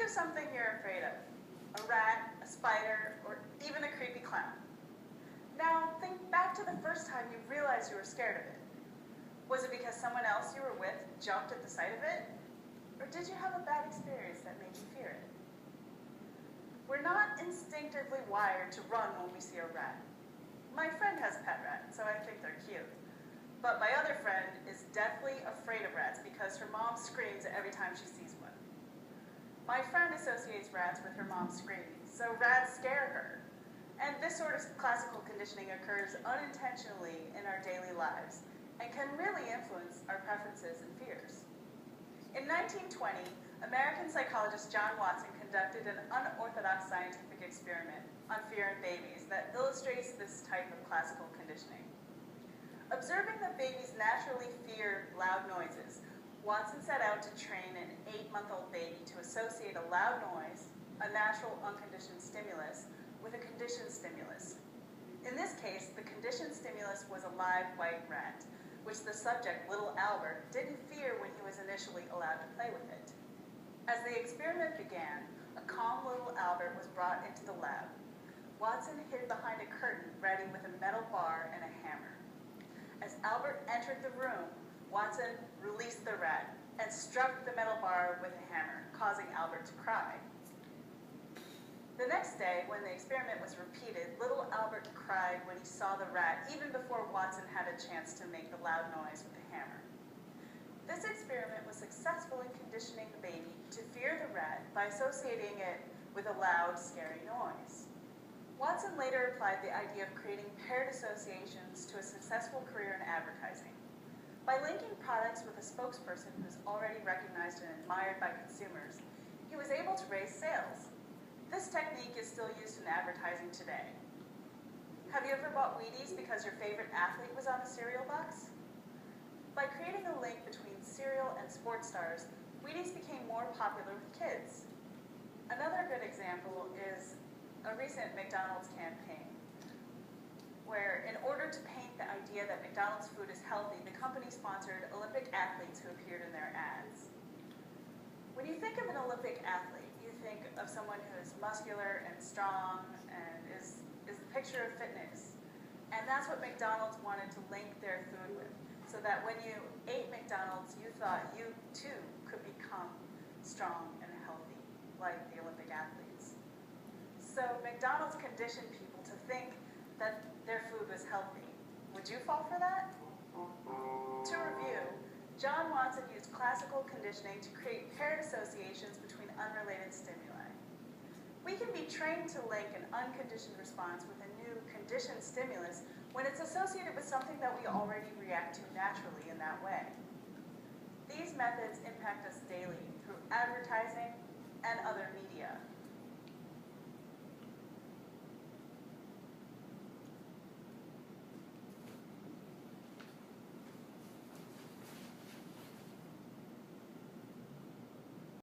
Think of something you're afraid of. A rat, a spider, or even a creepy clown. Now, think back to the first time you realized you were scared of it. Was it because someone else you were with jumped at the sight of it? Or did you have a bad experience that made you fear it? We're not instinctively wired to run when we see a rat. My friend has a pet rat, so I think they're cute. But my other friend is deathly afraid of rats because her mom screams every time she sees one. My friend associates rats with her mom screaming, so rats scare her. And this sort of classical conditioning occurs unintentionally in our daily lives and can really influence our preferences and fears. In 1920, American psychologist John Watson conducted an unorthodox scientific experiment on fear in babies that illustrates this type of classical conditioning. Observing that babies naturally fear loud noises, Watson set out to train an 8-month-old baby to associate a loud noise, a natural unconditioned stimulus, with a conditioned stimulus. In this case, the conditioned stimulus was a live white rat, which the subject, little Albert, didn't fear when he was initially allowed to play with it. As the experiment began, a calm little Albert was brought into the lab. Watson hid behind a curtain ready with a metal bar and a hammer. As Albert entered the room, Watson released the rat and struck the metal bar with a hammer, causing Albert to cry. The next day, when the experiment was repeated, little Albert cried when he saw the rat, even before Watson had a chance to make the loud noise with the hammer. This experiment was successful in conditioning the baby to fear the rat by associating it with a loud, scary noise. Watson later applied the idea of creating paired associations to a successful career in advertising. By linking products with a spokesperson who is already recognized and admired by consumers, he was able to raise sales. This technique is still used in advertising today. Have you ever bought Wheaties because your favorite athlete was on the cereal box? By creating a link between cereal and sports stars, Wheaties became more popular with kids. Another good example is a recent McDonald's campaign, where in order to paint the idea that McDonald's food is healthy, the company sponsored Olympic athletes who appeared in their ads. When you think of an Olympic athlete, you think of someone who is muscular and strong and is the picture of fitness. And that's what McDonald's wanted to link their food with, so that when you ate McDonald's, you thought you too could become strong and healthy, like the Olympic athletes. So McDonald's conditioned people to think that their food was healthy. Would you fall for that? To review, John Watson used classical conditioning to create paired associations between unrelated stimuli. We can be trained to link an unconditioned response with a new conditioned stimulus when it's associated with something that we already react to naturally in that way. These methods impact us daily through advertising and other media.